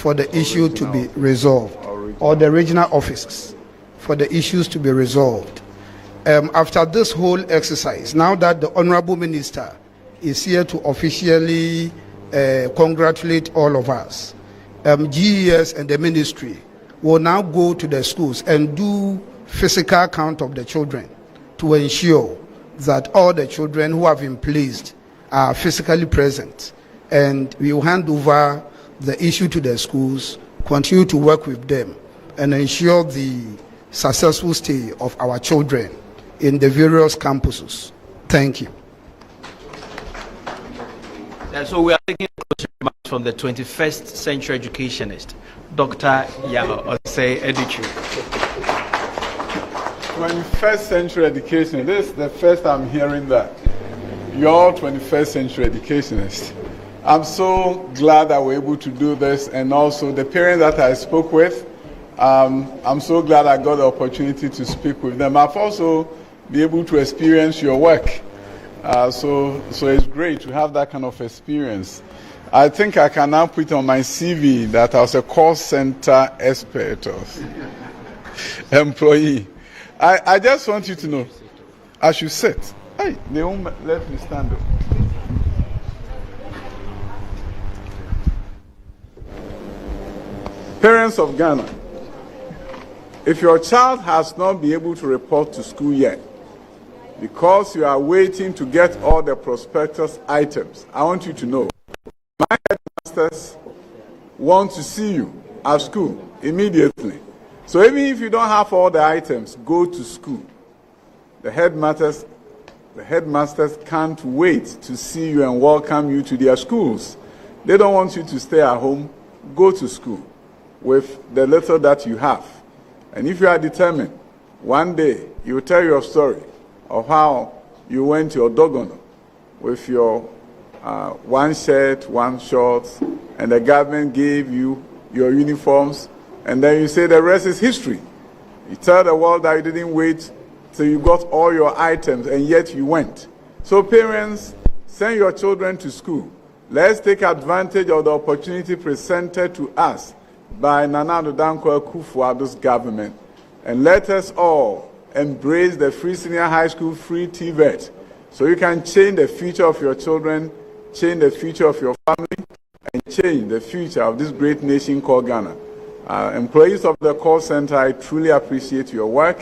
for the issue to be resolved, or the regional offices for the issues to be resolved. After this whole exercise, now that the Honorable Minister is here to officially congratulate all of us, GES and the ministry will now go to the schools and do physical count of the children to ensure that all the children who have been placed are physically present. And we will hand over the issue to the schools, continue to work with them, and ensure the successful stay of our children in the various campuses. Thank you. So we are taking remarks from the 21st century educationist, Dr. Yao Osei Edichu. 21st century education. This is the first I'm hearing that. You're 21st century educationists. I'm so glad that we're able to do this, and also the parents that I spoke with, I'm so glad I got the opportunity to speak with them. I've also been able to experience your work. So it's great to have that kind of experience. I think I can now put on my CV that I was a call center expert of employee. I just want you to know, I should sit. Hey, they won't let me stand up. Parents of Ghana, if your child has not been able to report to school yet, because you are waiting to get all the prospectus items, I want you to know, my headmasters want to see you at school immediately. So even if you don't have all the items, go to school. The headmasters can't wait to see you and welcome you to their schools. They don't want you to stay at home. Go to school with the little that you have. And if you are determined, one day you will tell your story of how you went to your dogono with your one shirt, one short, and the government gave you your uniforms, and then you say the rest is history. You tell the world that you didn't wait till you got all your items, and yet you went. So parents, send your children to school. Let's take advantage of the opportunity presented to us by Nana Addo Dankwa Akufo-Addo's government, and let us all embrace the free senior high school free TVET, so you can change the future of your children, change the future of your family, and change the future of this great nation called Ghana. Employees of the call center, I truly appreciate your work.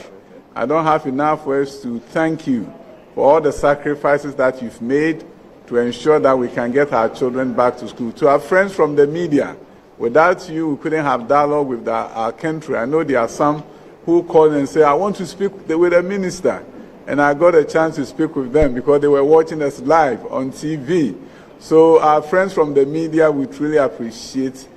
I don't have enough words to thank you for all the sacrifices that you've made to ensure that we can get our children back to school. To our friends from the media, without you, we couldn't have dialogue with our country. I know there are some who call and say, I want to speak with the minister. And I got a chance to speak with them because they were watching us live on TV. So our friends from the media, we truly appreciate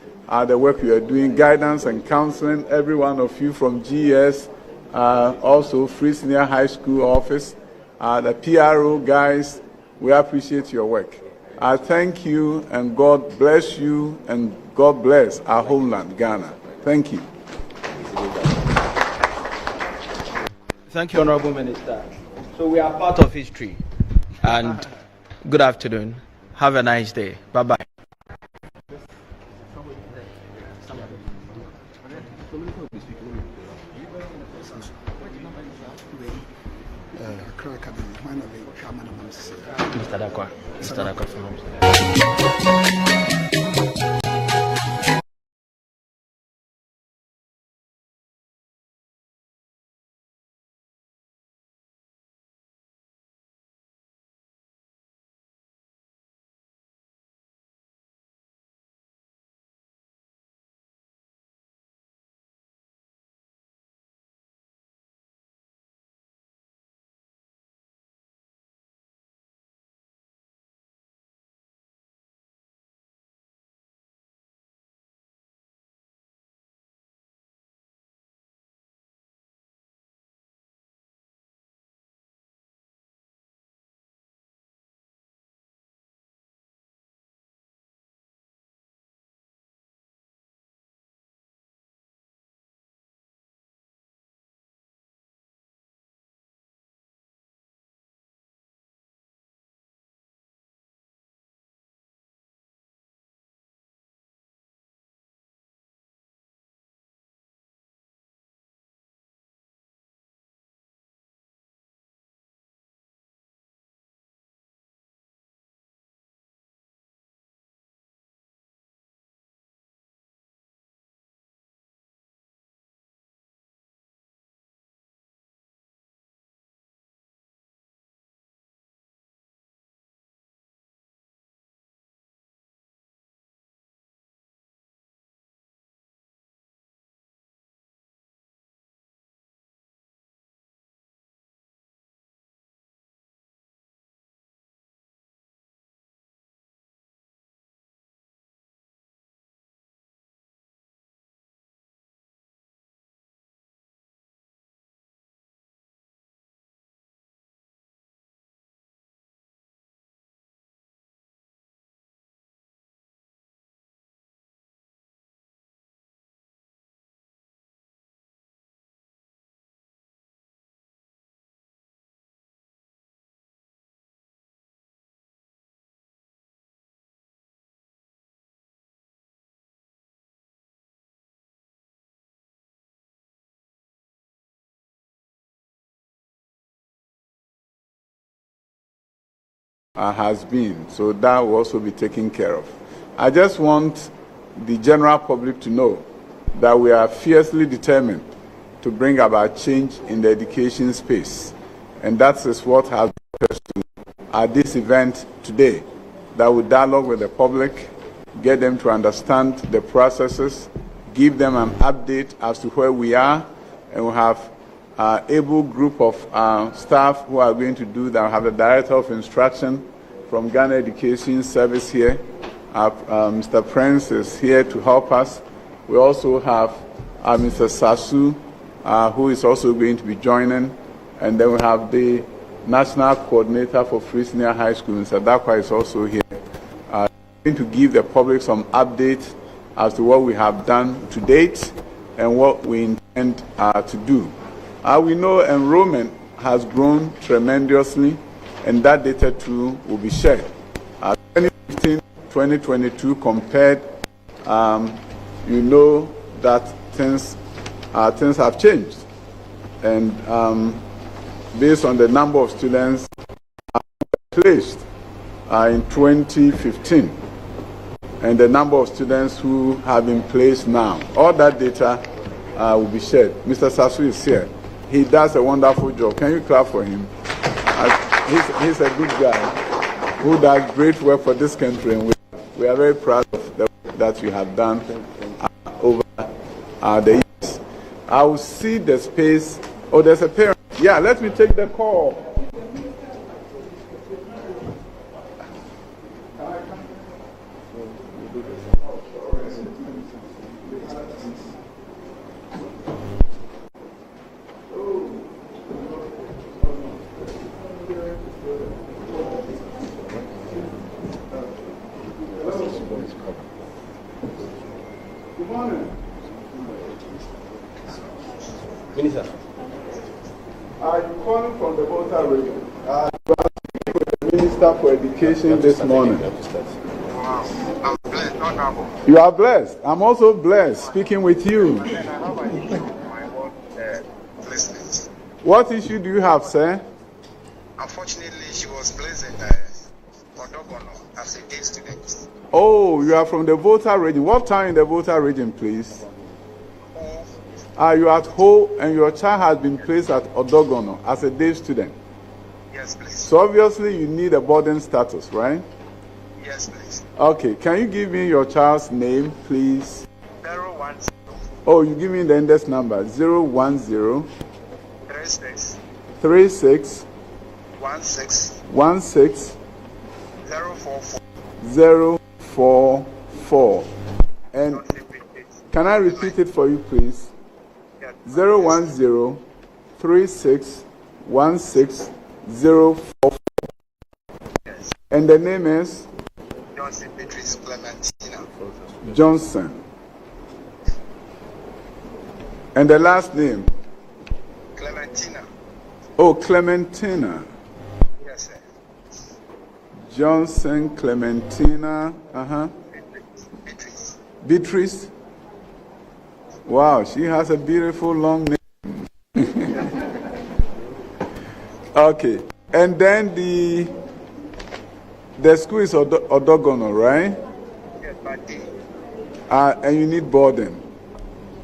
the work you are doing, guidance and counseling, every one of you from GS, also Free Senior High School office, the PRO guys, we appreciate your work. I thank you, and God bless you, and God bless our homeland, Ghana. Thank you. Thank you, Honorable Minister. So we are part of history. And good afternoon. Have a nice day. Bye-bye. Mr. Dakwa. Mr. Dakwa. has been. So that will also be taken care of. I just want the general public to know that we are fiercely determined to bring about change in the education space. And that is what has brought us to this event today, that we dialogue with the public, get them to understand the processes, give them an update as to where we are, and we have an able group of staff who are going to do that. We have the Director of Instruction from Ghana Education Service here. Mr. Prince is here to help us. We also have Mr. Sasu, who is also going to be joining. And then we have the National Coordinator for Free Senior High School, Mr. Dakwa, is also here. Going to give the public some updates as to what we have done to date and what we intend to do. We know enrollment has grown tremendously, and that data too will be shared. 2015-2022 compared, you know that things have changed. And based on the number of students placed in 2015 and the number of students who have been placed now, all that data will be shared. Mr. Sasu is here. He does a wonderful job. Can you clap for him? He's a good guy who does great work for this country, and we are very proud of the work that you have done over the years. I will see the space. Oh, there's a parent. Yeah, let me take the call. Good morning. Minister. Are you calling from the Volta region? You are speaking with the Minister for Education this morning. Wow, I'm blessed, not humble. You are blessed. I'm also blessed speaking with you. What issue do you have, sir? Unfortunately, she was placed in Odogono as a day student. Oh, you are from the Volta region. What town in the Volta region, please? You are at Ho, and your child has been placed at Odogono as a day student. Yes, please. So obviously you need a boarding status, right? Yes, please. Okay, can you give me your child's name, please? 010 Oh, you give me the index number. 010 36 36 16 044. 044. And can I repeat it for you, please? 010 36 16 044. Yes. And the name is? Johnson Beatrice Clementina. Johnson. And the last name? Clementina. Oh, Clementina. Yes, sir. Johnson, Clementina. Beatrice. Beatrice. Wow, she has a beautiful long name. Okay. And then the school is Odogono, right? Yes, but day. And you need boarding.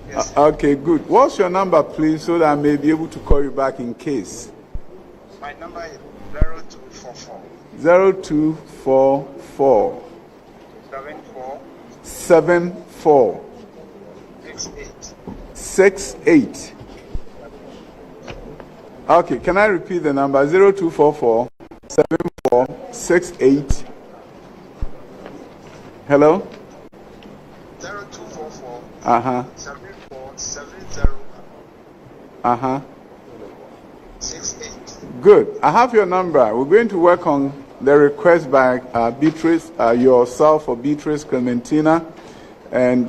Yes. Okay, good. What's your number, please, so that I may be able to call you back in case? My number is 0244 0244 74 74 68. 68. Okay, can I repeat the number? 0244 74 68. Hello? 0244 Uh-huh. 74 70 Uh-huh. 68. Good. I have your number. We're going to work on the request by Beatrice, yourself or Beatrice Clementina, and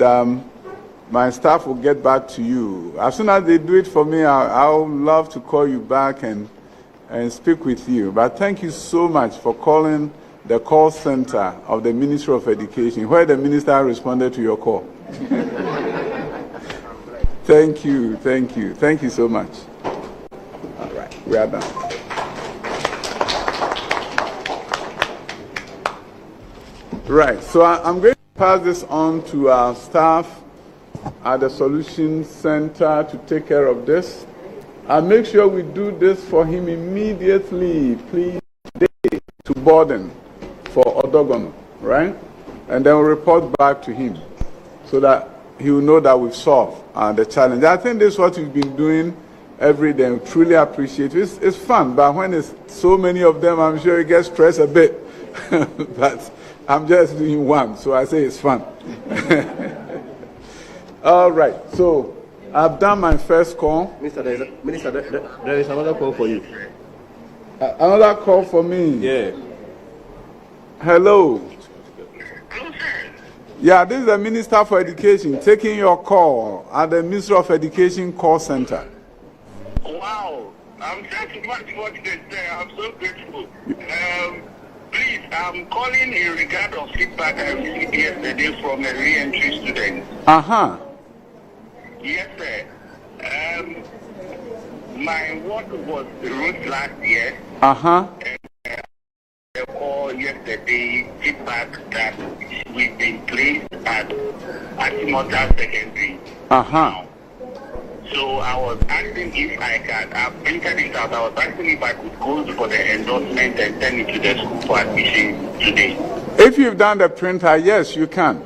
my staff will get back to you. As soon as they do it for me, I'll love to call you back and speak with you. But thank you so much for calling the call center of the Ministry of Education, where the minister responded to your call. Thank you, thank you. Thank you so much. All right, we are done. Right. So I'm going to pass this on to our staff at the Solution Center to take care of this. I'll make sure we do this for him immediately, please, today, to Borden for Odogono, right? And then we'll report back to him so that he will know that we've solved the challenge. I think this is what we've been doing every day. We truly appreciate it. It's fun, but when it's so many of them, I'm sure it gets stressed a bit. But I'm just doing one, so I say it's fun. All right, so I've done my first call. Minister, there is another call for you. Another call for me. Yeah. Hello. Yeah, this is the Minister for Education taking your call at the Ministry of Education call center. Wow, I'm just what they say. I'm so grateful. Please, I'm calling in regard of feedback I received yesterday from a re-entry student. Yes, sir. My work was route last year. The call yesterday feedback that we've been placed at Atimota Secondary. Now. So I was asking if I can, I've printed it out, I was asking if I could go for the endorsement and send it to the school for admission today. If you've done the printer, yes, you can.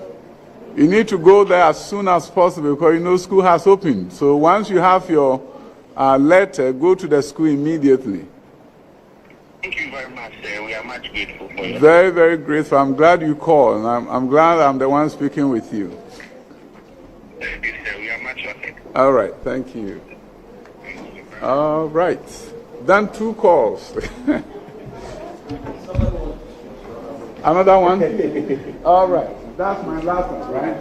You need to go there as soon as possible because you know school has opened. So once you have your letter, go to the school immediately. Thank you very much, sir. We are much grateful for you. Very, very grateful. I'm glad you called. I'm glad I'm the one speaking with you. Thank you, sir. We are much honored. All right. Thank you. All right. Done 2 calls. Another one? All right. That's my last one, right?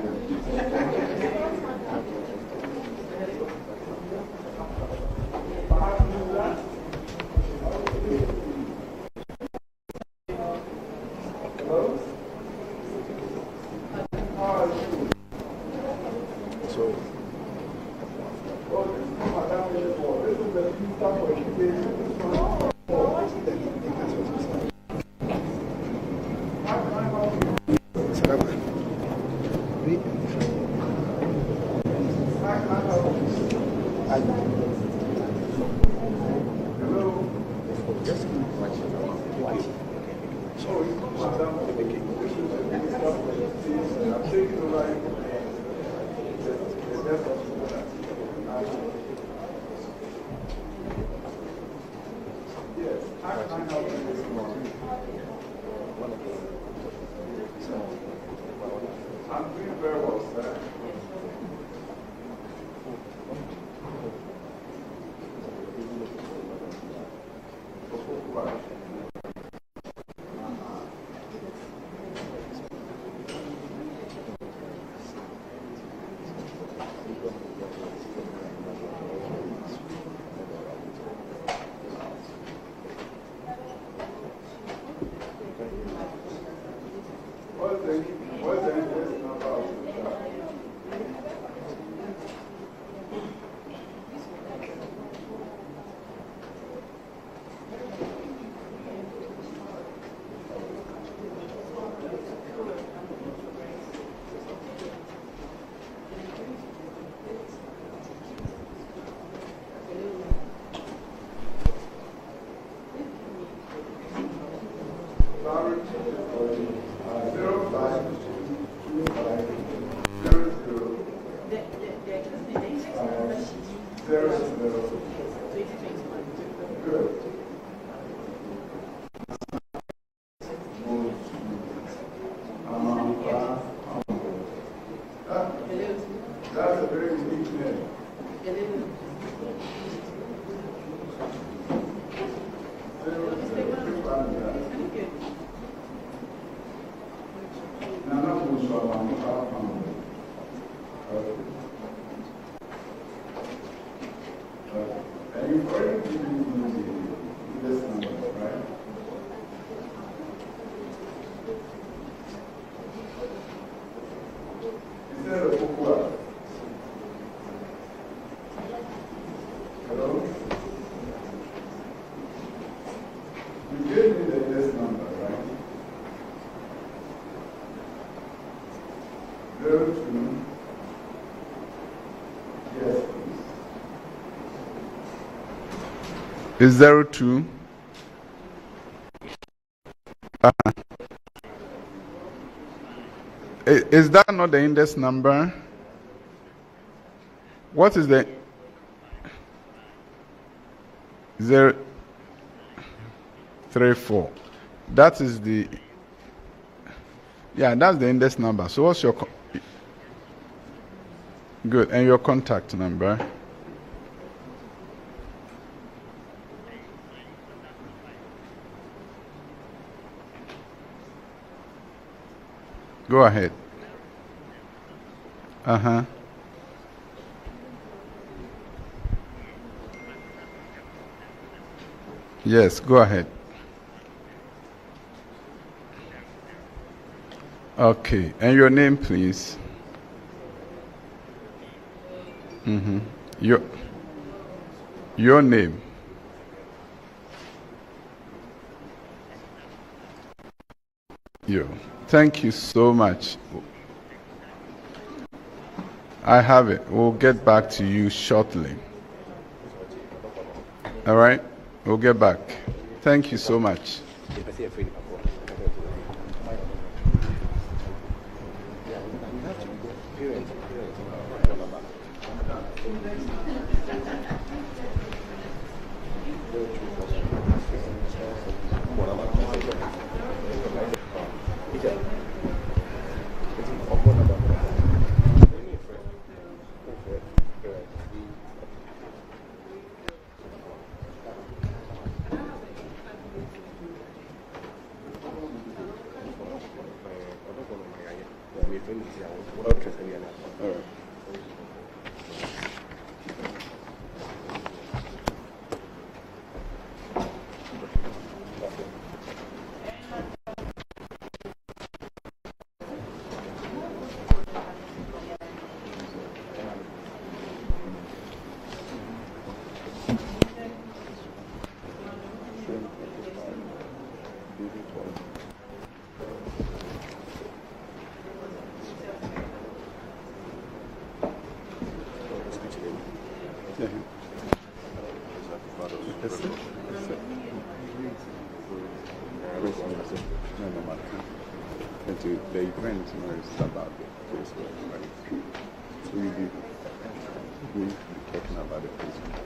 Is 02. Is that not the index number? What is the 034? That is the, yeah, that's the index number. So what's your good, and your contact number? Go ahead. Yes, go ahead. Okay, and your name, please. Your name. Thank you so much. I have it. We'll get back to you shortly. All right? We'll get back. Thank you so much. The event is about the Facebook, right? So we'll be talking about the Facebook.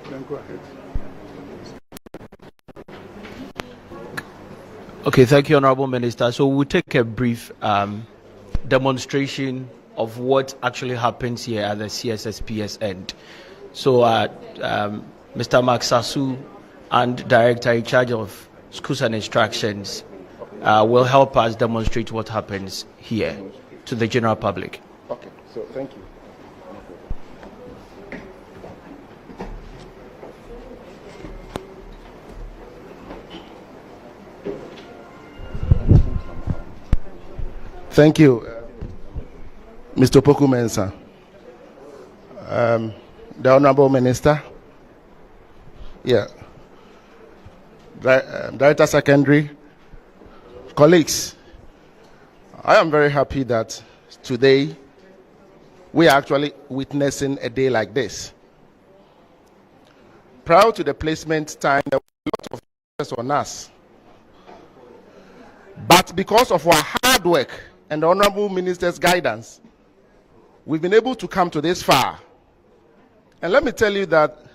Then go ahead. Okay, thank you, Honorable Minister. So we'll take a brief demonstration of what actually happens here at the CSSPS end. So Mr. Mark Sasu and Director in charge of Schools and Instructions will help us demonstrate what happens here to the general public. Okay, so thank you. Thank you, Mr. Opoku Mensah. The Honorable Minister, Director Secondary, colleagues, I am very happy that today we are actually witnessing a day like this. Prior to the placement time, there was a lot of pressure on us. But because of our hard work and the Honorable Minister's guidance, we've been able to come to this far. And let me tell you that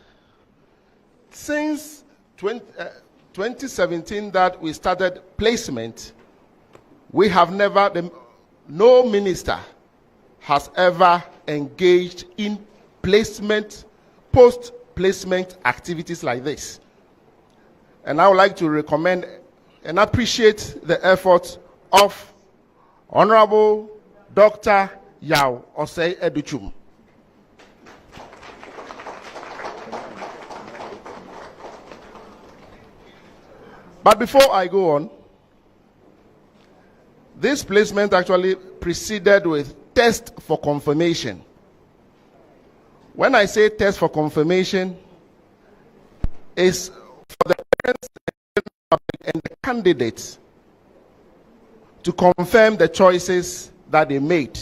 since 2017 that we started placement, we have no minister has ever engaged in placement, post-placement activities like this. And I would like to recommend and appreciate the efforts of Honorable Dr. Yao Osei Educhum. But before I go on, this placement actually preceded with test for confirmation. When I say test for confirmation, is for the parents and the candidates to confirm the choices that they made.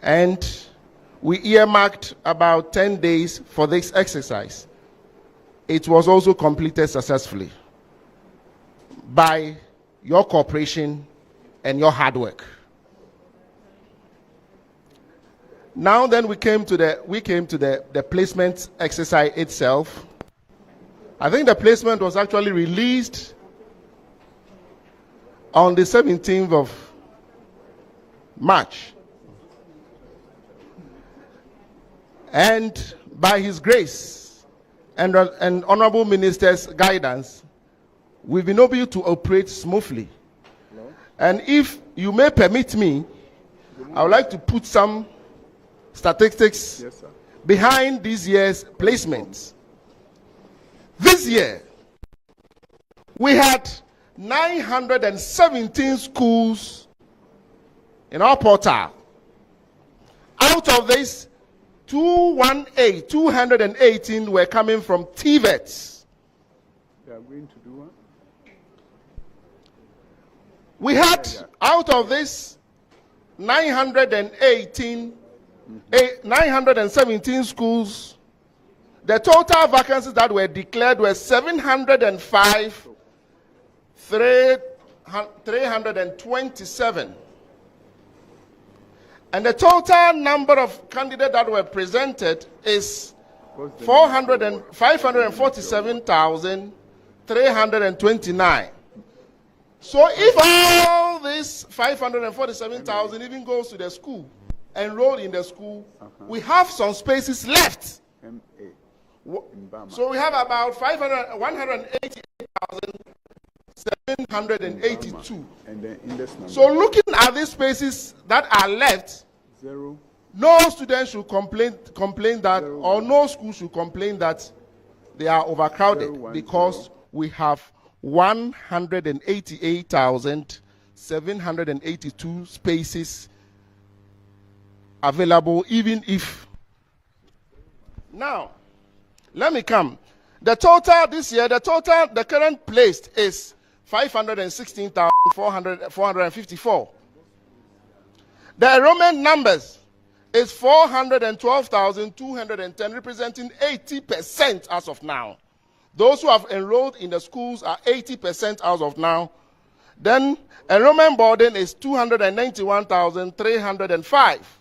And we earmarked about 10 days for this exercise. It was also completed successfully by your cooperation and your hard work. Now then we came to the placement exercise itself. I think the placement was actually released on the 17th of March. And by his grace and Honorable Minister's guidance, we've been able to operate smoothly. And if you may permit me, I would like to put some statistics behind this year's placements. This year, we had 917 schools in our portal. Out of this, 218 were coming from TVETs. They are going to do what? We had, out of this 917 schools, the total vacancies that were declared were 705, 327. And the total number of candidates that were presented is 547,329. So if all this 547,000 even goes to the school, enrolled in the school, we have some spaces left. So we have about 188,782. So looking at these spaces that are left, no student should complain that, or no school should complain that they are overcrowded, because we have 188,782 spaces available, even if. Now, let me come. The total this year, the current placed is 516,454. The enrollment numbers is 412,210, representing 80% as of now. Those who have enrolled in the schools are 80% as of now. Then enrollment burden is 291,305.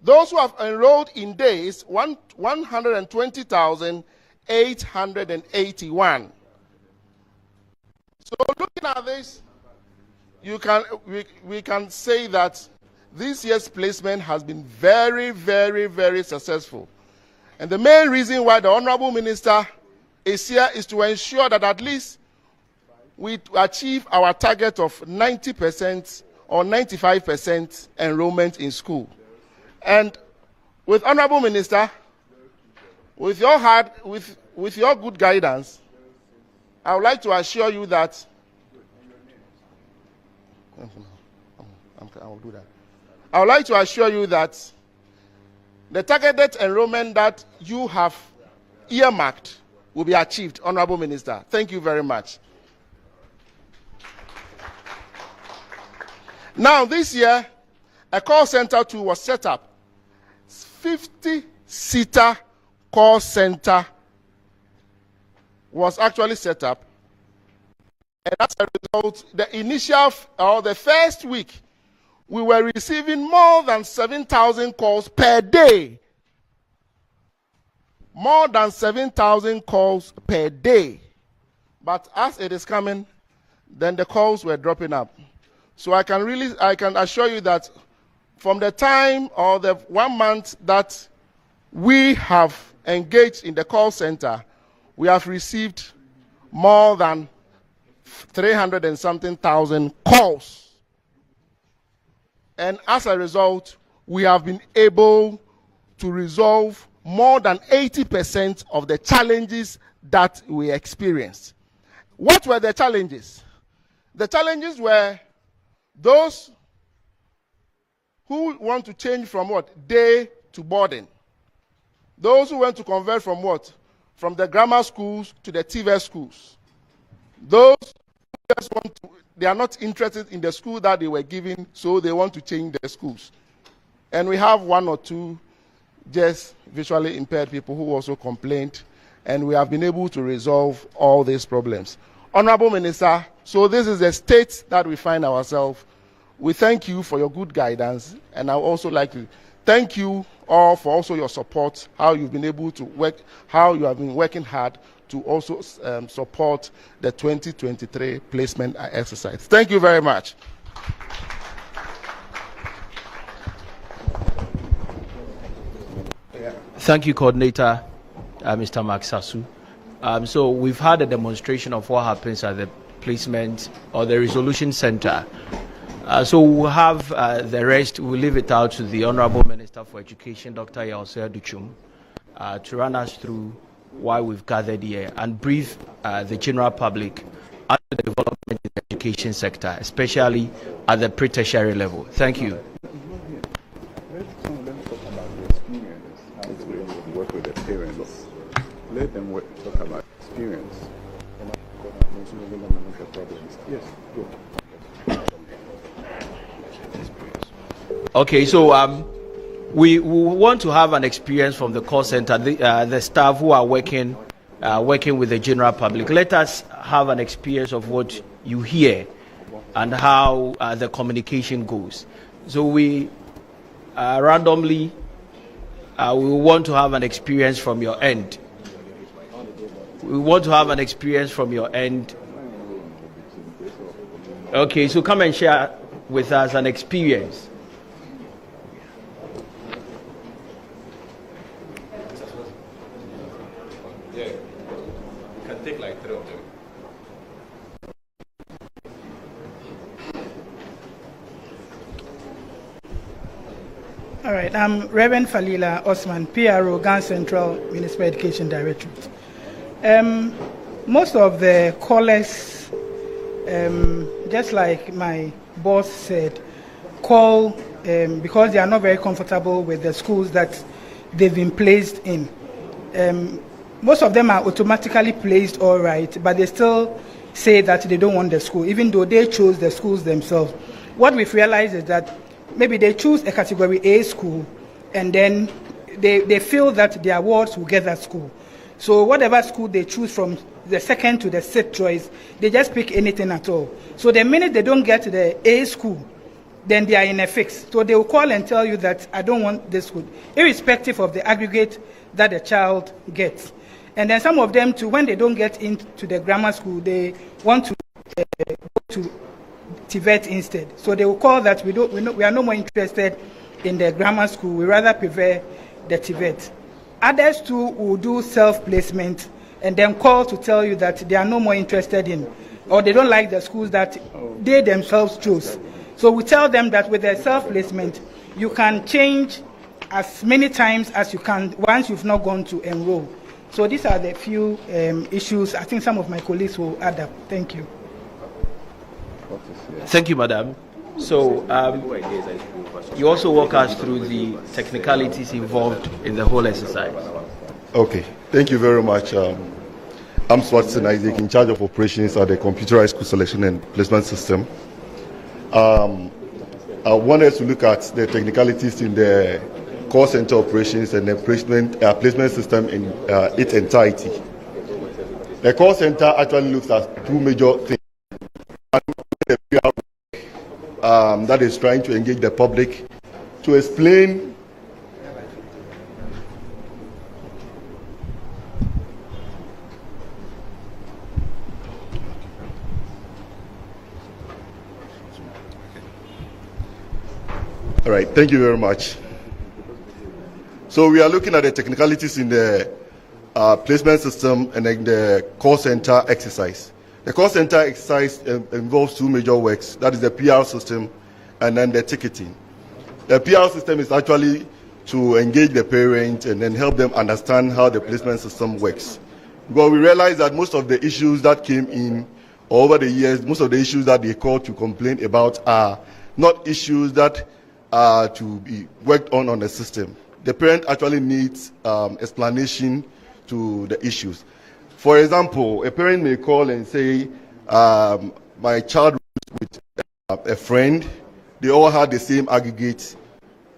Those who have enrolled in days, 120,881. So looking at this, we can say that this year's placement has been very, very, very successful. And the main reason why the Honorable Minister is here is to ensure that at least we achieve our target of 90% or 95% enrollment in school. And with Honorable Minister, with your good guidance, I would like to assure you that I will do that. I would like to assure you that the targeted enrollment that you have earmarked will be achieved, Honorable Minister. Thank you very much. Now, this year, a call center too was set up. 50-seater call center was actually set up. And as a result, the first week, we were receiving more than 7,000 calls per day. More than 7,000 calls per day. But as it is coming, then the calls were dropping up. So I can assure you that from the time or the 1 month that we have engaged in the call center, we have received more than 300 and something thousand calls. And as a result, we have been able to resolve more than 80% of the challenges that we experienced. What were the challenges? The challenges were those who want to change from what? Day to boarding. Those who went to convert from what? From the grammar schools to the TVET schools. Those who just want to, they are not interested in the school that they were given, so they want to change their schools. And we have one or two just visually impaired people who also complained, and we have been able to resolve all these problems. Honorable Minister, so this is the state that we find ourselves. We thank you for your good guidance, and I would also like to thank you all for also your support, how you've been able to work, how you have been working hard to also support the 2023 placement exercise. Thank you very much. Thank you, Coordinator, Mr. Mark Sasu. So we've had a demonstration of what happens at the placement or the resolution center. So we'll have the rest, we'll leave it out to the Honorable Minister for Education, Dr. Yaosea Duchum, to run us through why we've gathered here and brief the general public on the development in the education sector, especially at the pre-tertiary level. Thank you. Work with the parents. Let them talk about experience. Yes, go. Okay, so we want to have an experience from the call center, the staff who are working with the general public. Let us have an experience of what you hear and how the communication goes. So we randomly we want to have an experience from your end. We want to have an experience from your end. Okay, so come and share with us an experience. Yeah, you can take like 3 of them. All right, I'm Reverend Falila Osman, PRO, Ghana Central Municipal Education Directorate. Most of the callers, just like my boss said, call because they are not very comfortable with the schools that they've been placed in. Most of them are automatically placed all right, but they still say that they don't want the school, even though they chose the schools themselves. What we've realized is that maybe they choose a category A school and then they feel that their wards will get that school. So whatever school they choose from the second to the sixth choice, they just pick anything at all. So the minute they don't get the A school, then they are in a fix. So they will call and tell you that I don't want this school, irrespective of the aggregate that the child gets. And then some of them too, when they don't get into the grammar school, they want to go to TVET instead. So they will call that we are no more interested in the grammar school. We rather prefer the TVET. Others too will do self-placement and then call to tell you that they are no more interested in, or they don't like the schools that they themselves chose. So we tell them that with their self-placement, you can change as many times as you can once you've not gone to enroll. So these are the few issues. I think some of my colleagues will add up. Thank you. Thank you, Madam. So you also walk us through the technicalities involved in the whole exercise. Okay, thank you very much. I'm Swatson Isaac, in charge of operations at the computerized school selection and placement system. I wanted to look at the technicalities in the call center operations and the placement system in its entirety. The call center actually looks at two major things. That is trying to engage the public to explain All right, thank you very much. So we are looking at the technicalities in the placement system and then the call center exercise. The call center exercise involves two major works, that is the PR system and then the ticketing. The PR system is actually to engage the parents and then help them understand how the placement system works. Because we realize that most of the issues that came in over the years, most of the issues that they call to complain about are not issues that are to be worked on the system. the parent actually needs explanation to the issues. For example, a parent may call and say, my child was with a friend, they all had the same aggregate,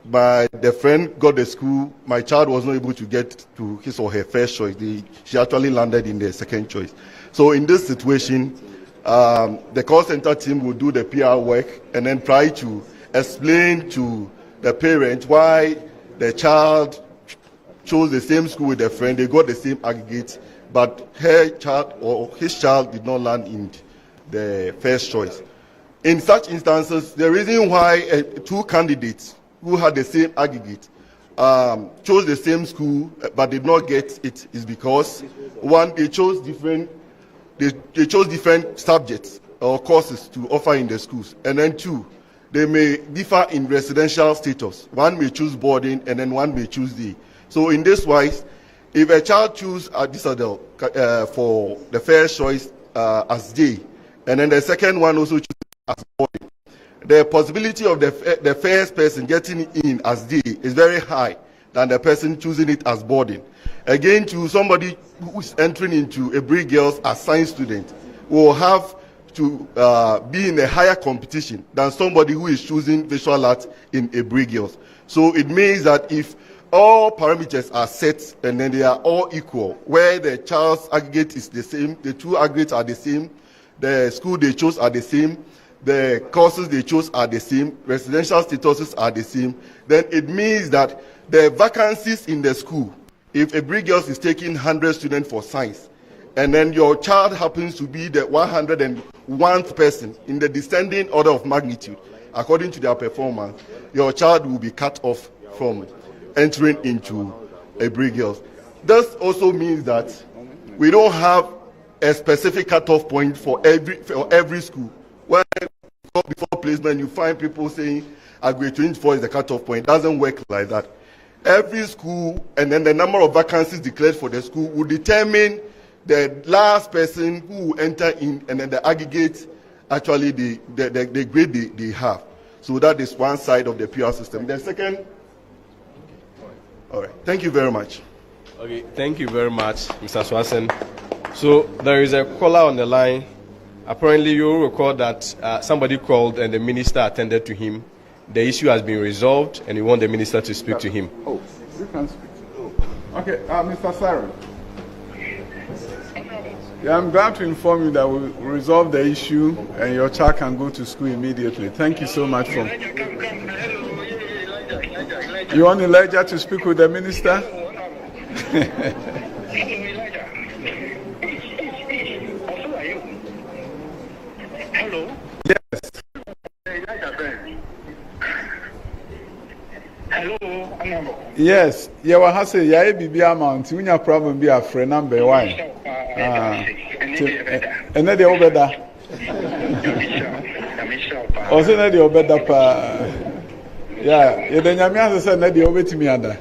but the friend got the school, my child was not able to get to his or her first choice. She actually landed in the second choice. So in this situation, the call center team will do the PR work and then try to explain to the parent why the child chose the same school with a friend, they got the same aggregate, but her child or his child did not land in the first choice. In such instances, the reason why two candidates who had the same aggregate chose the same school but did not get it is because, one, they chose different subjects or courses to offer in the schools, and then two, they may differ in residential status. One may choose boarding and then one may choose day. So in this wise, if a child chooses Adisadel for the first choice as day, and then the second one also chooses as boarding, the possibility of the first person getting in as day is very high than the person choosing it as boarding. Again, to somebody who is entering into a Brig Girls as science student will have to be in a higher competition than somebody who is choosing visual arts in a Brig Girls. So it means that if all parameters are set and then they are all equal, where the child's aggregate is the same, the two aggregates are the same, the school they chose are the same, the courses they chose are the same, residential statuses are the same, then it means that the vacancies in the school, if a Brig Girls is taking 100 students for science, and then your child happens to be the 101th person in the descending order of magnitude, according to their performance, your child will be cut off from entering into a Brig Girls. This also means that we don't have a specific cutoff point for every school. When before placement, you find people saying grade 24 is the cutoff point. It doesn't work like that. Every school and then the number of vacancies declared for the school will determine the last person who will enter in, and then the aggregate, actually the grade they have. So that is one side of the PR system. The second, all right, thank you very much. Okay, thank you very much, Mr. Swanson. So there is a caller on the line. Apparently, you will recall that somebody called and the minister attended to him. The issue has been resolved, and we want the minister to speak to him. Oh, you can speak. Okay, Mr. Saran. Yeah, I'm glad to inform you that we resolved the issue, and your child can go to school immediately. Thank you so much for. You want Elijah to speak with the minister? Hello? Yes. Hello? Yes. Yeah, what has it? Yeah, be amount. You have problem be a friend number one. And then the obeda. Also, the obeda pa. Yeah, you then Yamia said that the obey me under.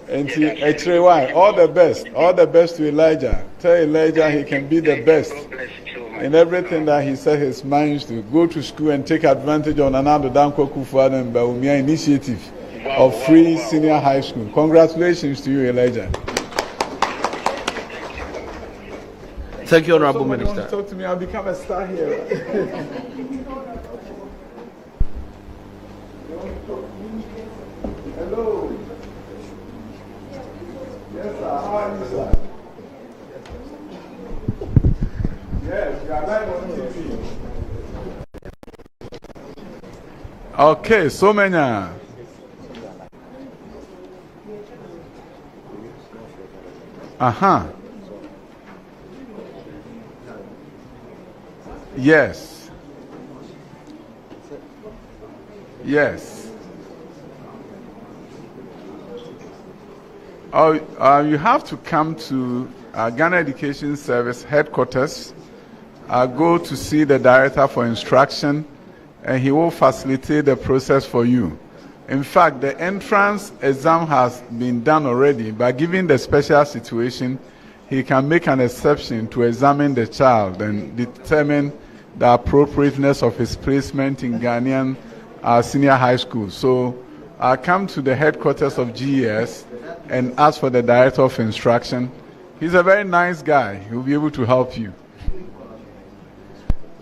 And actually, why? All the best to Elijah. Tell Elijah he can be the best in everything that he set his mind to. Go to school and take advantage on another Danko Kufuor and Baumia initiative of free senior high school. Congratulations to you, Elijah. Thank you, Honorable Minister. Talk to me, I'll become a star here. Hello. Yes, sir. How are you, sir? Yes, you are live on TV. Okay, so many. Yes. Yes. You have to come to Ghana Education Service headquarters, go to see the Director for Instruction, and he will facilitate the process for you. In fact, the entrance exam has been done already, but given the special situation, he can make an exception to examine the child and determine the appropriateness of his placement in Ghanaian senior high school. So I'll come to the headquarters of GES and ask for the Director of Instruction. He's a very nice guy. He'll be able to help you.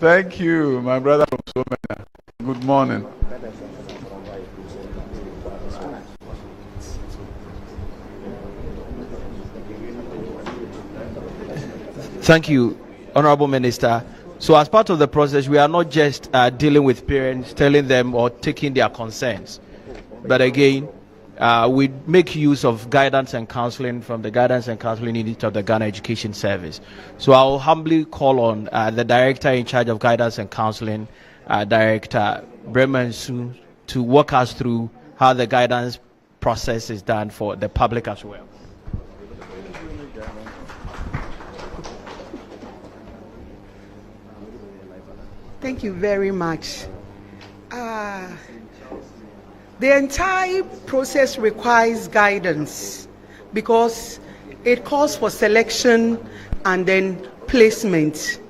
Thank you, my brother from Somena. Good morning. Thank you, Honorable Minister. So as part of the process, we are not just dealing with parents, telling them or taking their concerns, but again, we make use of guidance and counseling from the Guidance and Counseling Unit of the Ghana Education Service. So I'll humbly call on the Director in charge of Guidance and Counseling, Director Bremen Su, to walk us through how the guidance process is done for the public as well. Thank you very much. The entire process requires guidance because it calls for selection and then placement.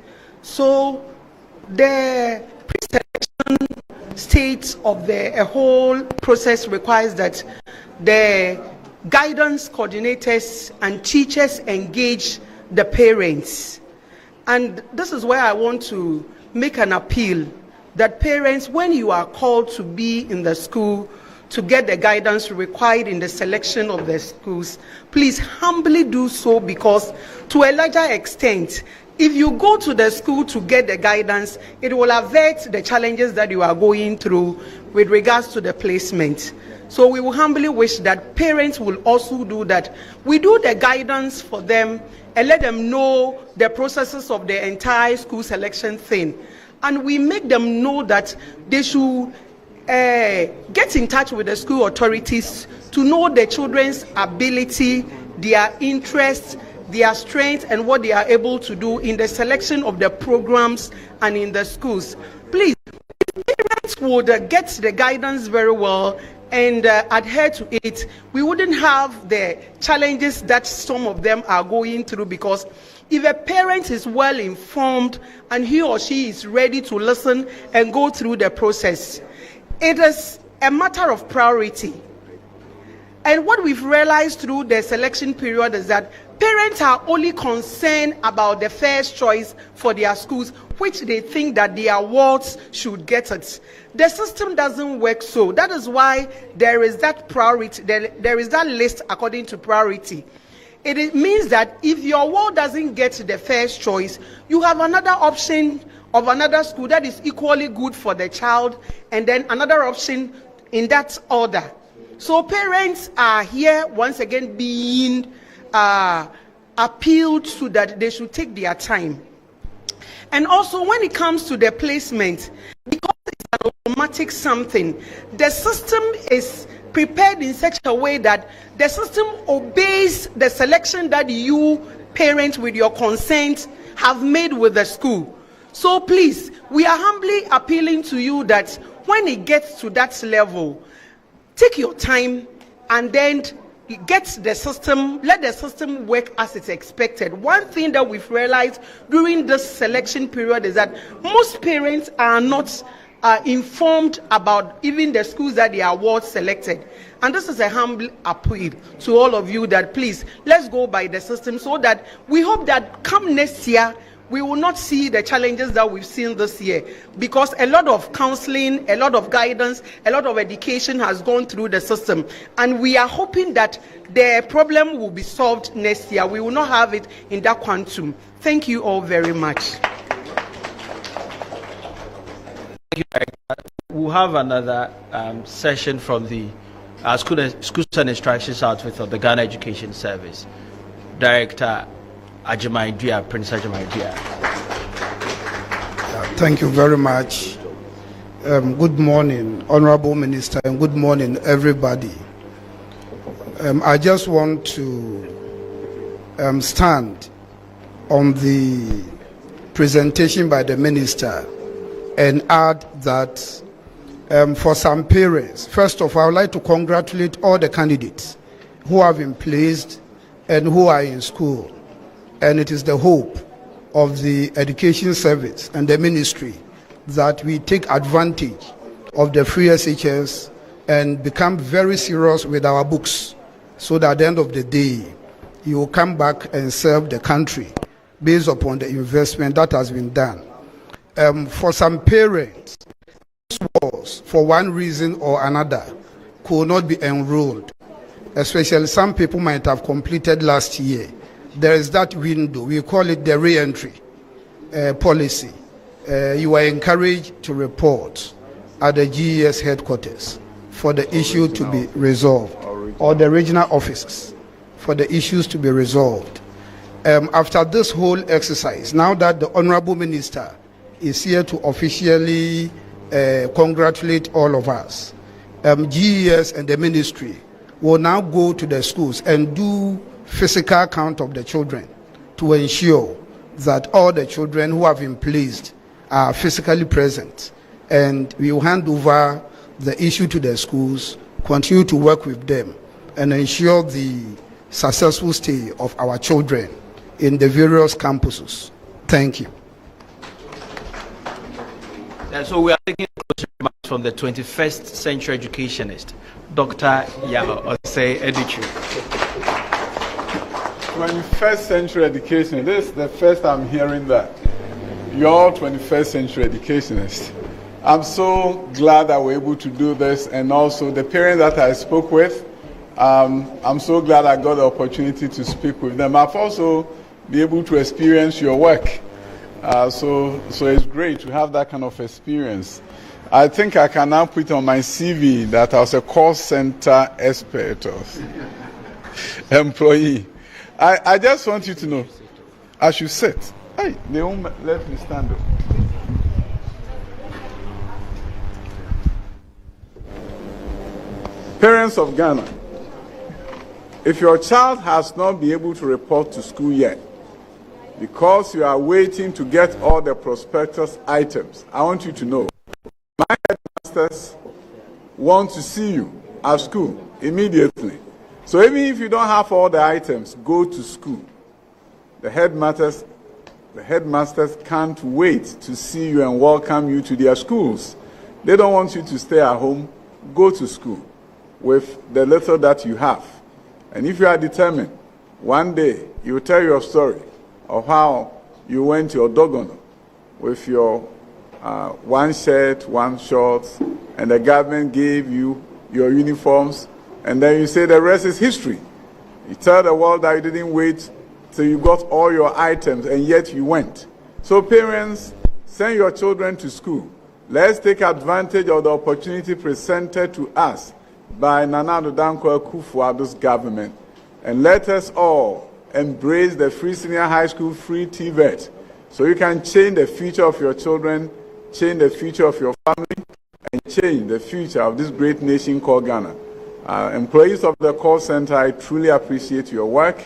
So the pre-selection stage of the whole process requires that the guidance coordinators and teachers engage the parents. And this is where I want to make an appeal that parents, when you are called to be in the school to get the guidance required in the selection of the schools, please humbly do so, because to a larger extent, if you go to the school to get the guidance, it will avert the challenges that you are going through with regards to the placement. So we will humbly wish that parents will also do that. We do the guidance for them and let them know the processes of the entire school selection thing. And we make them know that they should get in touch with the school authorities to know the children's ability, their interests, their strengths, and what they are able to do in the selection of the programs and in the schools. Please, if parents would get the guidance very well and adhere to it, we wouldn't have the challenges that some of them are going through, because if a parent is well informed and he or she is ready to listen and go through the process, it is a matter of priority. And what we've realized through the selection period is that parents are only concerned about the first choice for their schools, which they think that their wards should get it. The system doesn't work so. That is why there is that priority, there is that list according to priority. It means that if your ward doesn't get the first choice, you have another option of another school that is equally good for the child, and then another option in that order. So parents are here once again being appealed to that they should take their time. And also when it comes to the placement, because it's an automatic something, the system is prepared in such a way that the system obeys the selection that you, parents, with your consent, have made with the school. So please, we are humbly appealing to you that when it gets to that level, take your time and then get the system, let the system work as it's expected. One thing that we've realized during this selection period is that most parents are not informed about even the schools that they are award selected. And this is a humble appeal to all of you that please, let's go by the system, so that we hope that come next year, we will not see the challenges that we've seen this year, because a lot of counseling, a lot of guidance, a lot of education has gone through the system, and we are hoping that the problem will be solved next year. We will not have it in that quantum. Thank you all very much. Thank you, Director. We'll have another session from the Schools and Instructions Outfit of the Ghana Education Service. Director Ajimaidia, Prince Ajimaidia. Thank you very much. Good morning, Honorable Minister, and good morning, everybody. I just want to stand on the presentation by the Minister and add that for some parents, first of all, I would like to congratulate all the candidates who have been placed and who are in school. And it is the hope of the Education Service and the Ministry that we take advantage of the free SHS and become very serious with our books, so that at the end of the day, you will come back and serve the country based upon the investment that has been done. For some parents, for one reason or another, could not be enrolled, especially some people might have completed last year. There is that window, we call it the re-entry policy. You are encouraged to report at the GES headquarters for the issue to be resolved, or the regional offices for the issues to be resolved. After this whole exercise, now that the Honorable Minister is here to officially congratulate all of us, GES and the ministry will now go to the schools and do physical count of the children to ensure that all the children who have been placed are physically present. And we will hand over the issue to the schools, continue to work with them, and ensure the successful stay of our children in the various campuses. Thank you. So we are taking remarks from the 21st century educationist, Dr. Yaho Osei Edichu. 21st century educationist. This is the first I'm hearing that. You're 21st century educationist. I'm so glad that we're able to do this, and also the parents that I spoke with, I'm so glad I got the opportunity to speak with them. I've also been able to experience your work. So it's great to have that kind of experience. I think I can now put on my CV that I was a call center expert employee. I just want you to know, I should sit. Hey, they won't let me stand up. Parents of Ghana, if your child has not been able to report to school yet, because you are waiting to get all the prospectus items, I want you to know, my headmasters want to see you at school immediately. So even if you don't have all the items, go to school. The headmasters can't wait to see you and welcome you to their schools. They don't want you to stay at home. Go to school with the little that you have. And if you are determined, one day you will tell your story of how you went to your Odogono with your one shirt, one shorts, and the government gave you your uniforms, and then you say the rest is history. You tell the world that you didn't wait till you got all your items, and yet you went. So parents, send your children to school. Let's take advantage of the opportunity presented to us by Nana Addo Dankwa Akufo-Addo's government, and let us all embrace the free senior high school free TVET, so you can change the future of your children, change the future of your family, and change the future of this great nation called Ghana. Employees of the call center, I truly appreciate your work.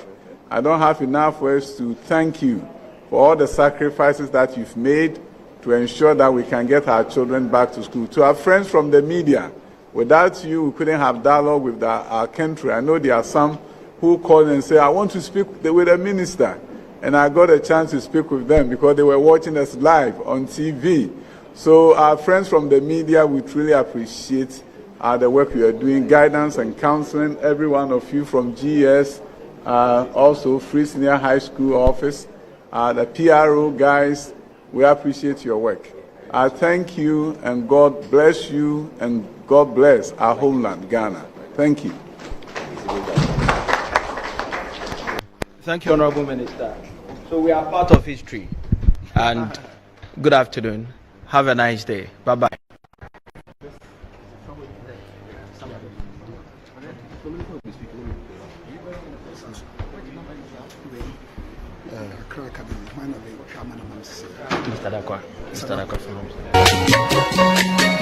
I don't have enough words to thank you for all the sacrifices that you've made to ensure that we can get our children back to school. To our friends from the media, without you, we couldn't have dialogue with our country. I know there are some who call and say, I want to speak with the minister. And I got a chance to speak with them because they were watching us live on TV. So our friends from the media, we truly appreciate the work you are doing, guidance and counseling, every one of you from GES, also Free Senior High School office, the PRO guys, we appreciate your work. I thank you, and God bless you, and God bless our homeland, Ghana. Thank you. Thank you, Honorable Minister. So we are part of history. And good afternoon. Have a nice day. Bye-bye. Mr. Dakwa from